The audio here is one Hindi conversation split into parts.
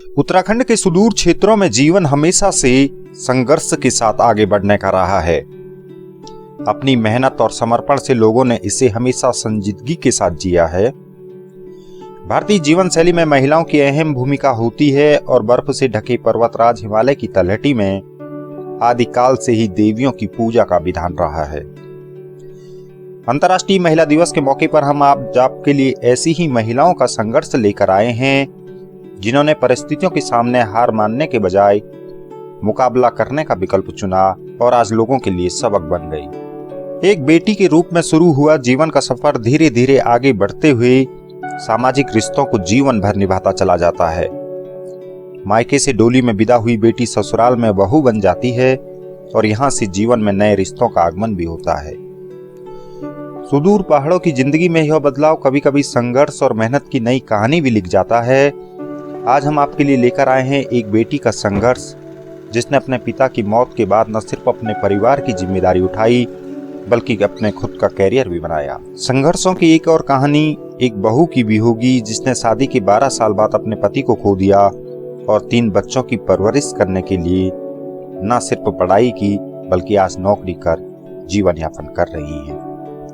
उत्तराखंड के सुदूर क्षेत्रों में जीवन हमेशा से संघर्ष के साथ आगे बढ़ने का रहा है। अपनी मेहनत और समर्पण से लोगों ने इसे हमेशा संजीदगी के साथ जिया है। भारतीय जीवन शैली में महिलाओं की अहम भूमिका होती है और बर्फ से ढके पर्वतराज हिमालय की तलहटी में आदिकाल से ही देवियों की पूजा का विधान रहा है। अंतर्राष्ट्रीय महिला दिवस के मौके पर हम आपके लिए ऐसी ही महिलाओं का संघर्ष लेकर आए हैं, जिन्होंने परिस्थितियों के सामने हार मानने के बजाय मुकाबला करने का विकल्प चुना और आज लोगों के लिए सबक बन गई। एक बेटी के रूप में शुरू हुआ जीवन का सफर धीरे धीरे आगे बढ़ते हुए सामाजिक रिश्तों को जीवन भर निभाता चला जाता है। मायके से डोली में विदा हुई बेटी ससुराल में बहू बन जाती है और यहाँ से जीवन में नए रिश्तों का आगमन भी होता है। सुदूर पहाड़ों की जिंदगी में यह बदलाव कभी कभी संघर्ष और मेहनत की नई कहानी भी लिख जाता है। आज हम आपके लिए लेकर आए हैं एक बेटी का संघर्ष, जिसने अपने पिता की मौत के बाद न सिर्फ अपने परिवार की जिम्मेदारी उठाई बल्कि अपने खुद का कैरियर भी बनाया। संघर्षों की एक और कहानी एक बहू की भी होगी, जिसने शादी के 12 साल बाद अपने पति को खो दिया और 3 बच्चों की परवरिश करने के लिए न सिर्फ पढ़ाई की बल्कि आज नौकरी कर जीवन यापन कर रही है।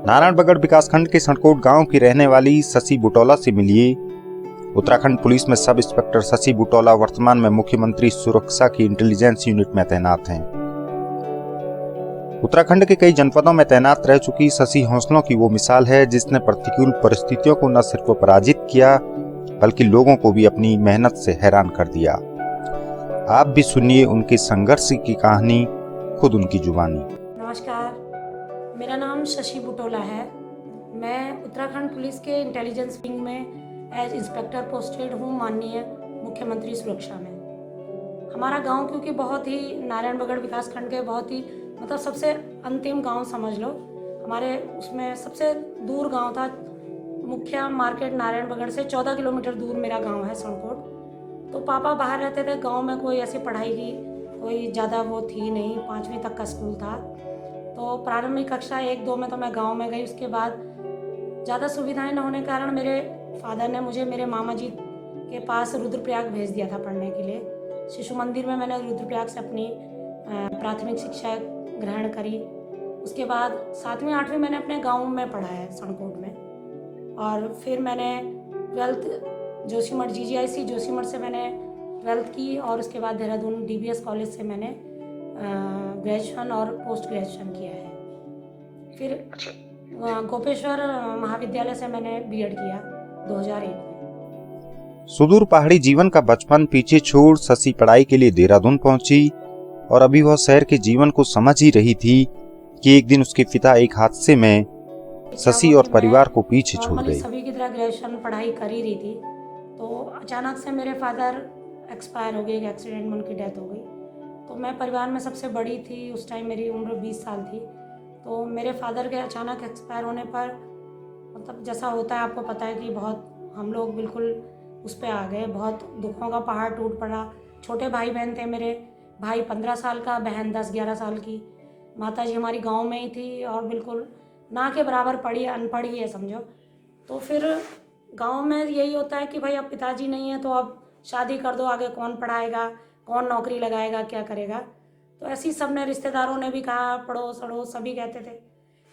नारायणबगड़ विकासखंड के सड़कोट गांव की रहने वाली शशि बुटौला से मिलिए। उत्तराखंड पुलिस में सब इंस्पेक्टर शशि बुटौला वर्तमान में मुख्यमंत्री सुरक्षा की इंटेलिजेंस यूनिट में तैनात हैं। उत्तराखंड के कई जनपदों में तैनात रह चुकी शशि हौसलों की वो मिसाल है, जिसने प्रतिकूल परिस्थितियों को न सिर्फ पराजित किया बल्कि लोगों को भी अपनी मेहनत से हैरान कर दिया। आप भी सुनिए उनके संघर्ष की कहानी खुद उनकी जुबानी। नमस्कार, मेरा नाम शशि बुटौला है। मैं उत्तराखंड पुलिस के इंटेलिजेंस विंग में एज इंस्पेक्टर पोस्टेड हूँ, माननीय मुख्यमंत्री सुरक्षा में। हमारा गांव क्योंकि बहुत ही नारायणबगड़ विकासखंड के बहुत ही सबसे अंतिम गांव समझ लो, हमारे उसमें सबसे दूर गांव था। मुख्य मार्केट नारायणबगड़ से 14 किलोमीटर दूर मेरा गांव है सड़कोट। तो पापा बाहर रहते थे, गांव में कोई ऐसी पढ़ाई की कोई ज़्यादा वो थी नहीं, 5वीं तक का स्कूल था। तो प्रारंभिक कक्षा 1-2 में तो मैं गांव में गई। उसके बाद ज़्यादा सुविधाएं न होने के कारण मेरे फादर ने मुझे मेरे मामा जी के पास रुद्रप्रयाग भेज दिया था पढ़ने के लिए। शिशु मंदिर में मैंने रुद्रप्रयाग से अपनी प्राथमिक शिक्षा ग्रहण करी। उसके बाद 7वीं 8वीं मैंने अपने गांव में पढ़ा है सड़कोट में। और फिर मैंने 12th जोशीमठ GGIC जोशीमठ से मैंने 12th की और उसके बाद देहरादून DBS कॉलेज से मैंने ग्रेजुएशन और पोस्ट ग्रेजुएशन किया है। फिर गोपेश्वर महाविद्यालय से मैंने B.Ed किया 2001 में। सुदूर पहाड़ी जीवन का बचपन पीछे छोड़ शशि पढ़ाई के लिए देहरादून पहुंची और अभी वह शहर के जीवन को समझ ही रही थी कि एक दिन उसके पिता एक हादसे में शशि और परिवार को पीछे छोड़ गए। सभी की तरह ग्रेजुएशन पढ़ाई कर ही रही थी, तो अचानक से मेरे फादर एक्सपायर हो गए, एक एक्सीडेंट में उनकी डेथ हो गई। तो मैं परिवार में सबसे बड़ी थी, उस टाइम मेरी उम्र 20 साल थी। तो मेरे फादर के अचानक एक्सपायर होने पर जैसा होता है आपको पता है कि बहुत हम लोग बिल्कुल उस पर आ गए। बहुत दुखों का पहाड़ टूट पड़ा। छोटे भाई बहन थे मेरे, भाई 15 साल का, बहन 10-11 साल की। माताजी हमारी गांव में ही थी और बिल्कुल ना के बराबर पढ़ी, अनपढ़ ही है समझो। तो फिर गांव में यही होता है कि भाई अब पिताजी नहीं है तो अब शादी कर दो, आगे कौन पढ़ाएगा, कौन नौकरी लगाएगा, क्या करेगा। तो ऐसी सब ने, रिश्तेदारों ने भी कहा, पड़ोस अड़ोस सभी कहते थे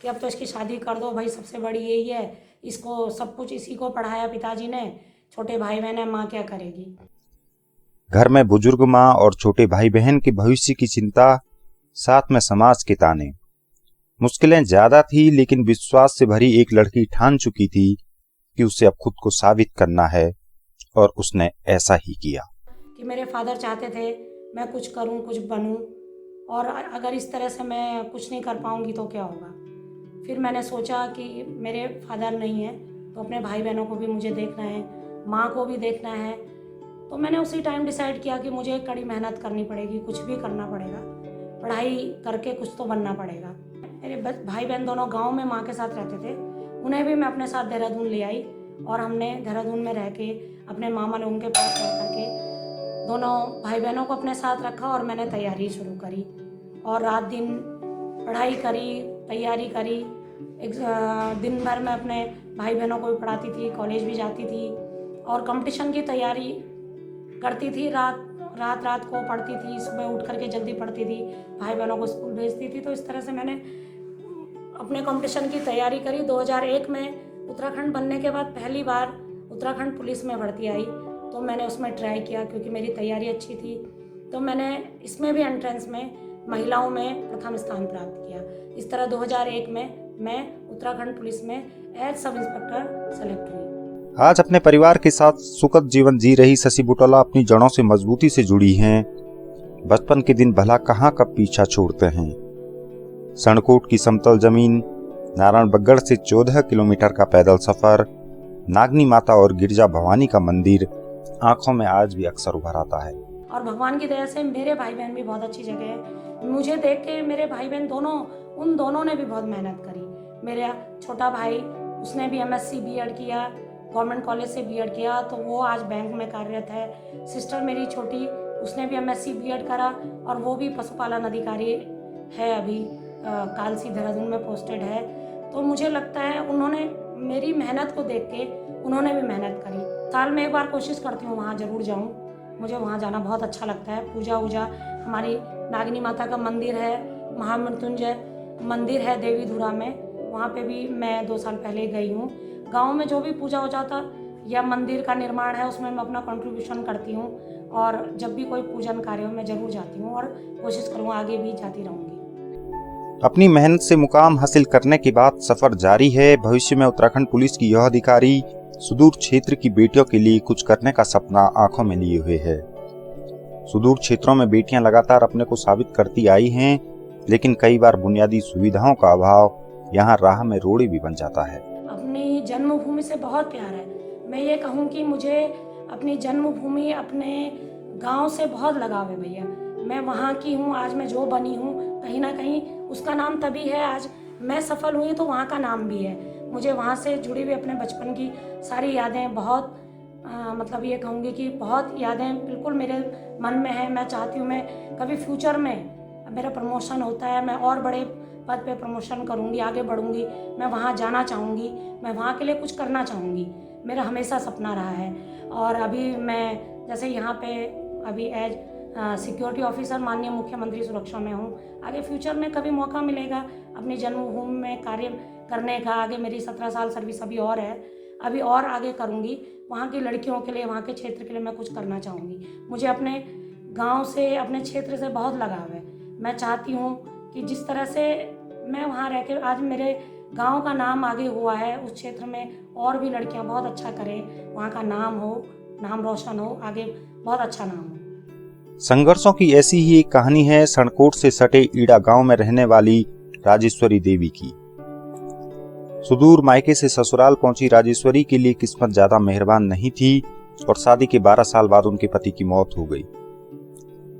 कि अब तो इसकी शादी कर दो भाई, सबसे बड़ी यही है, इसको सब कुछ इसी को पढ़ाया पिताजी ने, छोटे भाई बहन है, माँ क्या करेगी। घर में बुजुर्ग माँ और छोटे भाई बहन के भविष्य की चिंता, साथ में समाज के ताने। मुश्किलें ज्यादा थी, लेकिन विश्वास से भरी एक लड़की ठान चुकी थी कि उसे अब खुद को साबित करना है और उसने ऐसा ही किया। कि मेरे फादर चाहते थे मैं कुछ करूं, कुछ बनूं, और अगर इस तरह से मैं कुछ नहीं कर पाऊंगी तो क्या होगा। फिर मैंने सोचा कि मेरे फादर नहीं है तो अपने भाई बहनों को भी मुझे देखना है, माँ को भी देखना है। तो मैंने उसी टाइम डिसाइड किया कि मुझे कड़ी मेहनत करनी पड़ेगी, कुछ भी करना पड़ेगा, पढ़ाई करके कुछ तो बनना पड़ेगा। मेरे भाई बहन दोनों गांव में माँ के साथ रहते थे, उन्हें भी मैं अपने साथ देहरादून ले आई और हमने देहरादून में रह के अपने मामा लोगों के पास रह करके दोनों भाई बहनों को अपने साथ रखा और मैंने तैयारी शुरू करी और रात दिन पढ़ाई करी, तैयारी करी। दिन भर मैं अपने भाई बहनों को भी पढ़ाती थी, कॉलेज भी जाती थी और कंपटीशन की तैयारी करती थी। रात को पढ़ती थी, सुबह उठ करके जल्दी पढ़ती थी, भाई बहनों को स्कूल भेजती थी। तो इस तरह से मैंने अपने कंपटीशन की तैयारी करी। 2001 में उत्तराखंड बनने के बाद पहली बार उत्तराखंड पुलिस में भर्ती आई, तो मैंने उसमें ट्राई किया क्योंकि मेरी तैयारी अच्छी थी। तो मैंने इसमें भी एंट्रेंस में महिलाओं में प्रथम स्थान प्राप्त किया। इस तरह 2001 में मैं उत्तराखंड पुलिस में एज सब इंस्पेक्टर सेलेक्ट हुई। आज अपने परिवार के साथ सुखद जीवन जी रही शशि बुटोला अपनी जड़ों से मजबूती से जुड़ी हैं। बचपन के दिन भला कहाँ कब पीछा छोड़ते हैं। सनकोट की समतल जमीन, नारायणबगढ़ से 14 किलोमीटर का पैदल सफर, नागनी माता और गिरजा भवानी का मंदिर आंखों में आज भी अक्सर उभर आता है। और भगवान की दया से मेरे भाई बहन भी बहुत अच्छी जगह है। मुझे देख के मेरे भाई बहन उन दोनों ने भी बहुत मेहनत करी। मेरा छोटा भाई, उसने भी MSc B.Ed किया, गवर्नमेंट कॉलेज से B.Ed किया, तो वो आज बैंक में कार्यरत है। सिस्टर मेरी छोटी, उसने भी MSc B.Ed करा और वो भी पशुपालन अधिकारी है, अभी कालसी देहरादून में पोस्टेड है। तो मुझे लगता है उन्होंने मेरी मेहनत को देख के उन्होंने भी मेहनत करी। साल में एक बार कोशिश करती हूँ वहाँ ज़रूर जाऊँ, मुझे वहाँ जाना बहुत अच्छा लगता है। पूजा वूजा, हमारी नागिनी माता का मंदिर है, महामृत्युंजय मंदिर है देवीधुरा में, वहाँ पे भी मैं 2 साल पहले गई हूँ। गांव में जो भी पूजा हो जाता या मंदिर का निर्माण है उसमें मैं अपना कंट्रीब्यूशन करती हूँ, और जब भी कोई पूजन कार्य हो मैं ज़रूर जाती हूँ और कोशिश करूँगा आगे भी जाती रहूँगी। अपनी मेहनत से मुकाम हासिल करने के बाद सफर जारी है। भविष्य में उत्तराखंड पुलिस की यह अधिकारी सुदूर क्षेत्र की बेटियों के लिए कुछ करने का सपना आंखों में लिए हुए है। सुदूर क्षेत्रों में बेटियां लगातार अपने को साबित करती आई हैं, लेकिन कई बार बुनियादी सुविधाओं का अभाव यहाँ राह में रोड़े भी बन जाता है। अपनी जन्मभूमि से बहुत प्यार है। मैं ये कहूँ कि मुझे अपनी जन्मभूमि, अपने गांव से बहुत लगाव है भैया। मैं वहाँ की हूँ, आज मैं जो बनी हूँ कहीं ना कहीं उसका नाम तभी है, आज मैं सफल हुई तो वहाँ का नाम भी है। मुझे वहाँ से जुड़ी हुई अपने बचपन की सारी यादें बहुत मतलब ये कहूँगी कि बहुत यादें बिल्कुल मेरे मन में है। मैं चाहती हूँ मैं कभी फ्यूचर में मेरा प्रमोशन होता है, मैं और बड़े पद पे प्रमोशन करूँगी, आगे बढ़ूँगी, मैं वहाँ जाना चाहूँगी, मैं वहाँ के लिए कुछ करना चाहूँगी, मेरा हमेशा सपना रहा है। और अभी मैं जैसे यहाँ पे अभी एज सिक्योरिटी ऑफिसर माननीय मुख्यमंत्री सुरक्षा में हूँ। आगे फ्यूचर में कभी मौका मिलेगा अपनी जन्मभूमि में कार्य करने का, आगे मेरी 17 साल सर्विस अभी और है, अभी और आगे करूँगी। वहाँ की लड़कियों के लिए, वहाँ के क्षेत्र के लिए मैं कुछ करना चाहूँगी। मुझे अपने गांव से, अपने क्षेत्र से बहुत लगाव है। मैं चाहती हूँ कि जिस तरह से मैं वहाँ रह के आज मेरे गांव का नाम आगे हुआ है, उस क्षेत्र में और भी लड़कियाँ बहुत अच्छा करें, वहाँ का नाम हो, नाम रोशन हो, आगे बहुत अच्छा नाम हो। संघर्षों की ऐसी ही एक कहानी है सनकोट से सटे ईड़ा गांव में रहने वाली राजेश्वरी देवी की। सुदूर मायके से ससुराल पहुंची राजेश्वरी के लिए किस्मत ज्यादा मेहरबान नहीं थी और शादी के 12 साल बाद उनके पति की मौत हो गई।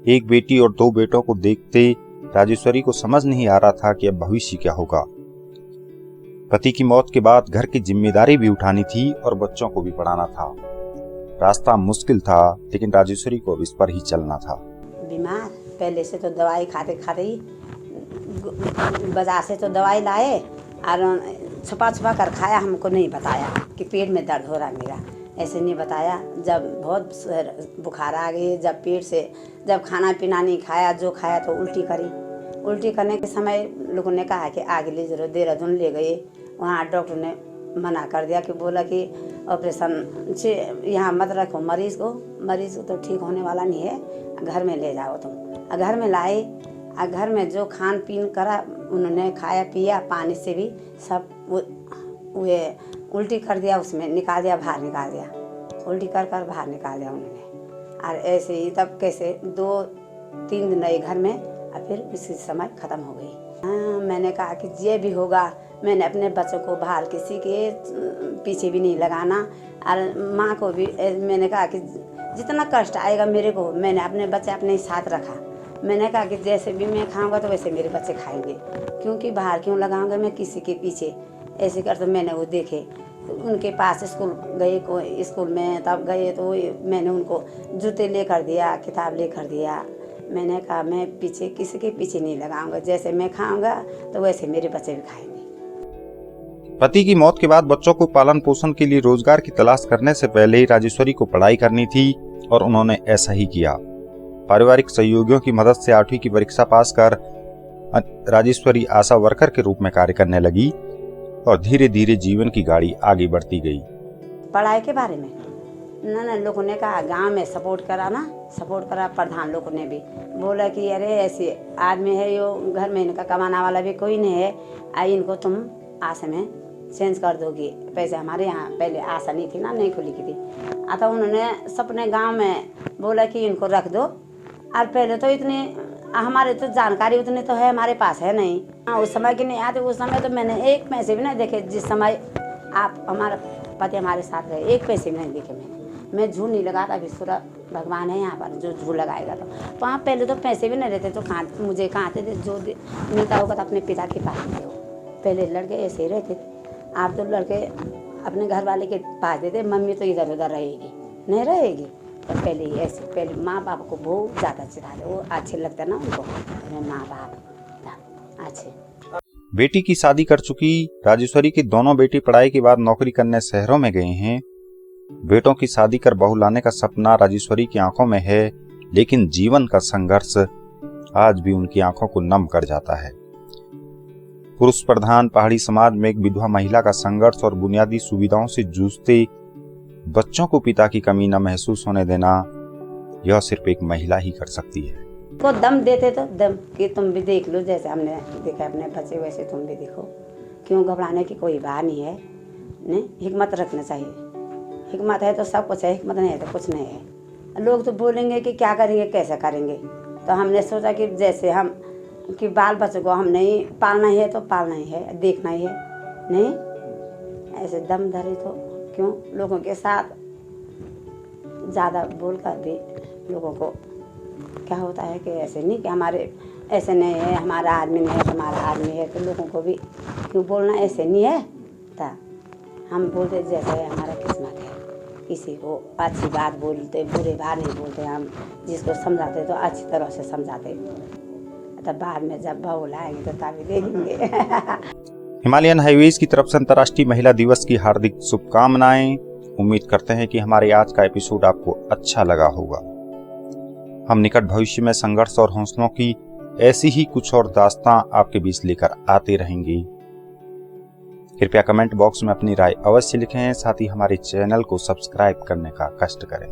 एक बेटी और 2 बेटों को देखते राजेश्वरी को समझ नहीं आ रहा था कि अब भविष्य क्या होगा। पति की मौत के बाद घर की जिम्मेदारी भी उठानी थी और बच्चों को भी पढ़ाना था। रास्ता मुश्किल था, लेकिन राजेश्वरी को अब इस पर ही चलना था। बीमार पहले से तो दवाई खाते खाते ही बाजार से तो दवाई लाए और छुपा छुपा कर खाया, हमको नहीं बताया कि पेट में दर्द हो रहा है मेरा, ऐसे नहीं बताया। जब बहुत बुखार आ गई, जब पेट से जब खाना पीना नहीं खाया, जो खाया तो उल्टी करी। उल्टी करने के समय लोगों ने कहा कि आगे ले जरूर, देहरादून ले गए, वहाँ डॉक्टर ने मना कर दिया कि बोला कि ऑपरेशन से यहाँ मत रखो मरीज़ को तो ठीक होने वाला नहीं है, घर में ले जाओ तुम। घर में लाए, घर में जो खान पीन करा उन्होंने खाया पिया, पानी से भी सब वे उल्टी कर दिया, उसमें निकाल दिया, बाहर निकाल दिया, उल्टी कर बाहर निकाल दिया उन्होंने। और ऐसे ही तब कैसे 2-3 दिन रही घर में और फिर इसी समय ख़त्म हो गई। मैंने कहा कि ये भी होगा, मैंने अपने बच्चों को बाहर किसी के पीछे भी नहीं लगाना, और माँ को भी मैंने कहा कि जितना कष्ट आएगा मेरे को, मैंने अपने बच्चे अपने साथ रखा। मैंने कहा कि जैसे भी मैं खाऊंगा तो वैसे मेरे बच्चे खाएंगे, क्योंकि बाहर क्यों लगाऊंगा मैं किसी के पीछे। ऐसे कर तो मैंने वो देखे, उनके पास स्कूल गए, कोई स्कूल में तब गए तो मैंने उनको जूते लेकर दिया, किताब लेकर दिया। मैंने कहा मैं पीछे किसी के पीछे नहीं लगाऊंगा, जैसे मैं खाऊंगा तो वैसे मेरे बच्चे भी खाएंगे। पति की मौत के बाद बच्चों को पालन पोषण के लिए रोजगार की तलाश करने से पहले ही राजेश्वरी को पढ़ाई करनी थी और उन्होंने ऐसा ही किया। पारिवारिक सहयोगियों की मदद से 8वीं की परीक्षा पास कर राजेश्वरी आशा वर्कर के रूप में कार्य करने लगी और धीरे धीरे जीवन की गाड़ी आगे बढ़ती गई। पढ़ाई के बारे में ना लोगों ने कहा, गांव में सपोर्ट करा प्रधान लोगों ने भी बोला कि अरे ऐसे आदमी है यो घर में, इनका कमाने वाला भी कोई नहीं है, इनको तुम आशा में चेंज कर दोगी पैसे। हमारे यहाँ पहले आशा नहीं थी ना, नहीं खुली की थी। तो उन्होंने सबने गांव में बोला कि इनको रख दो। और पहले तो इतनी हमारे तो जानकारी उतनी तो है हमारे पास है नहीं। उस समय की नहीं आती, उस समय तो मैंने एक पैसे भी नहीं देखे। जिस समय आप हमारा पति हमारे साथ रहे, एक पैसे भी नहीं देखे मैं झूठ नहीं लगाता। अभी सूरज भगवान है यहाँ पर जो झूठ लगाएगा। तो वहाँ पहले तो पैसे भी नहीं रहते, तो मुझे कहाँ थे जो मिलता होगा तो अपने पिता के पास देते हो। पहले लड़के ऐसे ही रहते थे, आप तो लड़के अपने घर वाले के पास देते। मम्मी तो इधर उधर रहेगी नहीं रहेगी, तो पहले ही ऐसे पहले माँ बाप को बहुत ज़्यादा चिढ़ाते, वो अच्छे लगते ना उनको, माँ बाप अच्छे। बेटी की शादी कर चुकी राजेश्वरी की दोनों बेटी पढ़ाई के बाद नौकरी करने शहरों में गए हैं। बेटों की शादी कर बहू लाने का सपना राजेश्वरी की आंखों में है, लेकिन जीवन का संघर्ष आज भी उनकी आंखों को नम कर जाता है। पुरुष प्रधान पहाड़ी समाज में एक विधवा महिला का संघर्ष और बुनियादी सुविधाओं से जूझते बच्चों को पिता की कमी न महसूस होने देना, यह सिर्फ एक महिला ही कर सकती है। को दम देते तो दम कि तुम भी देख लो, जैसे हमने देखा अपने बच्चे वैसे तुम भी देखो। क्यों घबराने की कोई बात नहीं है। नहीं, हिम्मत रखना चाहिए। हिम्मत है तो सब कुछ है, हिम्मत नहीं है तो कुछ नहीं है। लोग तो बोलेंगे कि क्या करेंगे कैसे करेंगे, तो हमने सोचा कि जैसे हम कि बाल बच्चों को हम नहीं पालना ही है तो पालना ही है, देखना ही है। नहीं ऐसे दम धरे तो क्यों लोगों के साथ ज़्यादा बोल कर भी लोगों को क्या होता है कि ऐसे नहीं कि हमारे ऐसे नहीं है, हमारा आदमी नहीं है, हमारा आदमी है, तो लोगों को भी क्यों बोलना ऐसे नहीं है। तो हम बोलते जैसे हमारा किस्मत है, किसी को अच्छी बात बोलते, बुरे बात नहीं बोलते। हम जिसको समझाते तो अच्छी तरह से समझाते, तब बाद में जब बहू लाएंगे तो तभी देखेंगे। हिमालयन हाईवेज की तरफ से अंतर्राष्ट्रीय महिला दिवस की हार्दिक शुभकामनाएं। उम्मीद करते हैं कि हमारे आज का एपिसोड आपको अच्छा लगा होगा। हम निकट भविष्य में संघर्ष और हौसलों की ऐसी ही कुछ और दास्तां आपके बीच लेकर आते रहेंगे। कृपया कमेंट बॉक्स में अपनी राय अवश्य लिखें, साथ ही हमारे चैनल को सब्सक्राइब करने का कष्ट करें।